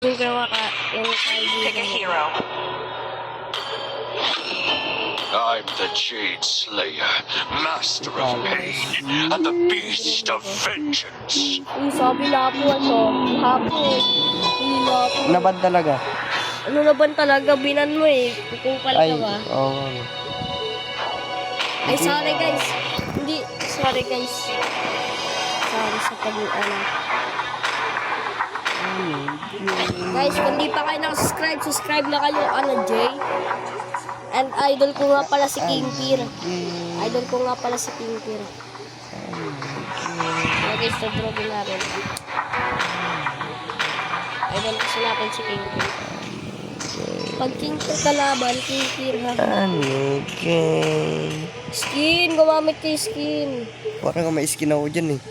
Yung ginawa ka, yung Pick a hero. I'm the Jade Slayer, master of pain, and the beast of vengeance. Uy, sabi na po ito. Hapo eh. Hindi na po. Naban talaga. Ano na ba talaga? Binan mo eh. Kukupal Ay, ka ba? oo. Ay, sorry guys. Hindi, sorry guys. Sorry sa pag-ano. Guys, kung di pa kayo nakasubscribe, subscribe na kayo, Jay. And idol ko nga pala si King Pir. Idol ko nga pala si King Pir. Okay guys, na-drogin natin. Idol kasi natin si King Pir. Pag King Pir kalaban, King Pir ha. Okay. Skin, gumamit kay skin. Parang may skin ako dyan eh.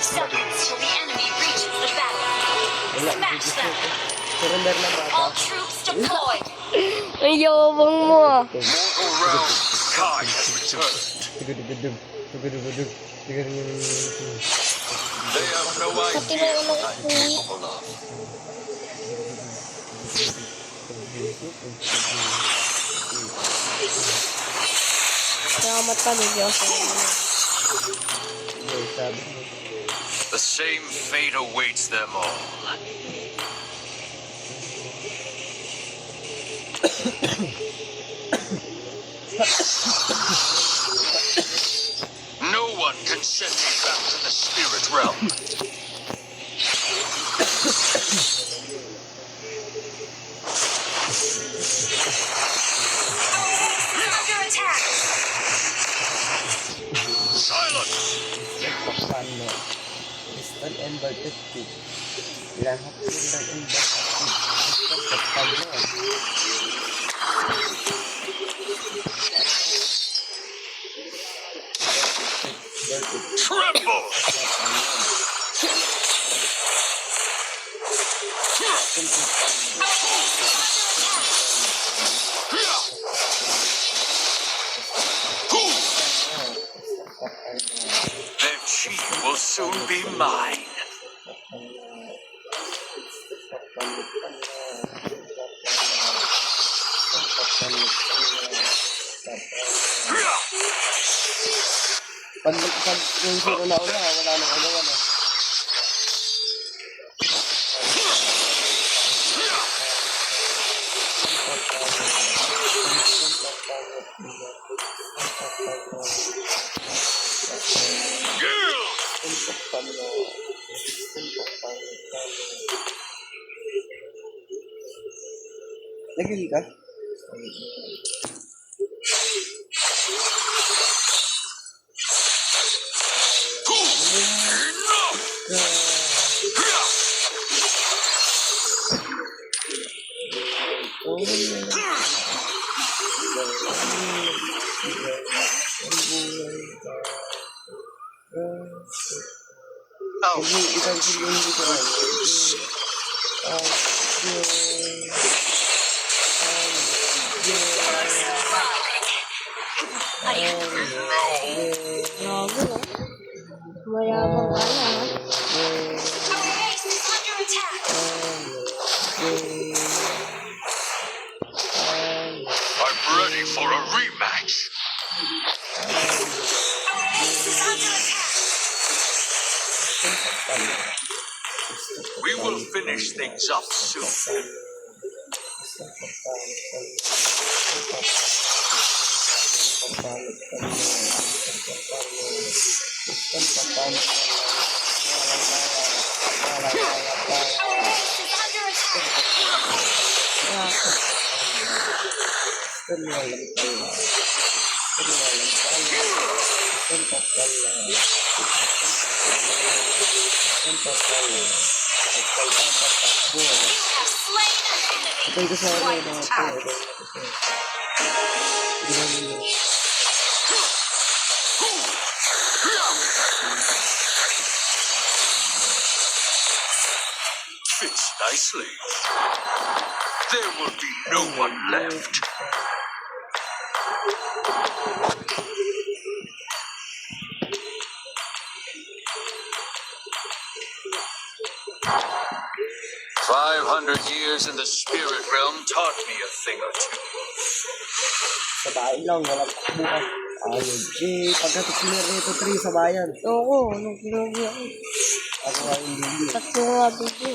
Seconds till the enemy reaches the battlefield. Smash them! Surrender na ba? All troops deployed! Ang yabang mo ah. Mortal realm, Kai has returned. Tugudugudug. Tugudugudug. Tugudugudug. They have no Pati idea na what ulang I'm uwi. capable of. Salamat pa, Diyos. Sabi mo. The same fate awaits them all. No one can send me back to the spirit realm. Under attack! Silence! Paano? Crystal Inverted Pit. Lahat yun ng Inverted Pit. Crystal paano? Tremble! Their chief will soon be mine. Pag yung zero na una, wala nang agawan eh. Lagi ka? Oh, Grabe ah. Mayabang ka na ha. Our base is under attack! I'm ready for a rematch. Our base is under attack! We will finish things up soon. Our base is under You have slain an enemy! Wiped out! I slay, there will be no one left. Five 500 years in the spirit realm taught me a thing or two. Sa bayan lang, walang takbuhan. Ayun. Pagka-clear nito 3 sa bayan. Oo, nung ginugi ako. Ako nga hindi. Tatlo nga dito.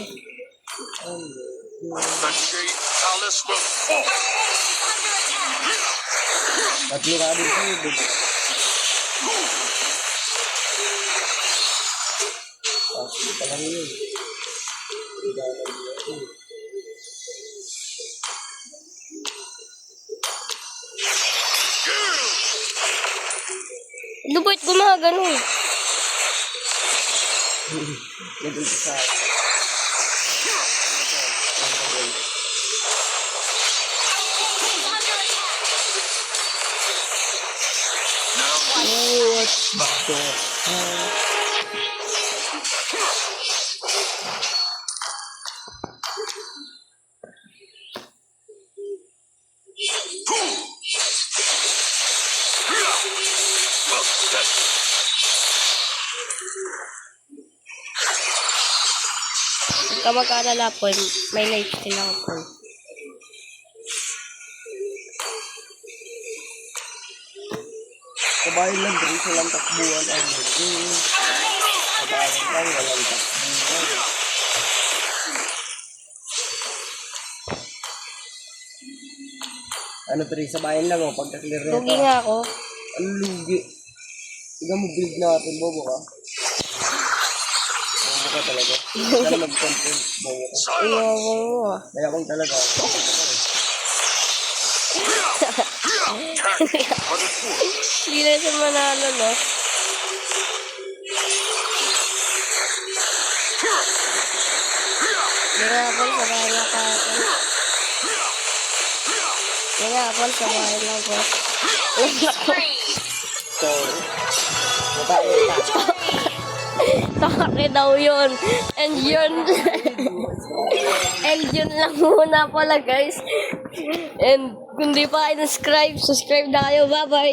The Jade Palace will fall. Tatlo ka din sa'yo, diba? Kasi pa lang yun. Ano ba't gumagano? Naging sa Huwag ka mag-alala po, may life steal ako po. sa bayan lang, dito walang takbuhan. Sa bayan lang, walang takbuhan. Ano 3 sa bayan lang, pagka-clear nito. Lugi nga ako. Ang lugi. Tignan mo build natin, bobo ka. Bobo ka talaga. Kaya na mag-content, bobo ka. Iyawa mo ah. Kaya kung talaga. Hindi na siya manalo, no? Ginapon sa bahay na kapon. Ginapon sa bahay na boss. So, matayo ka. Take daw yun. And yun. And yun lang muna pala guys. And kung di pa kayo subscribe na kayo. Bye bye.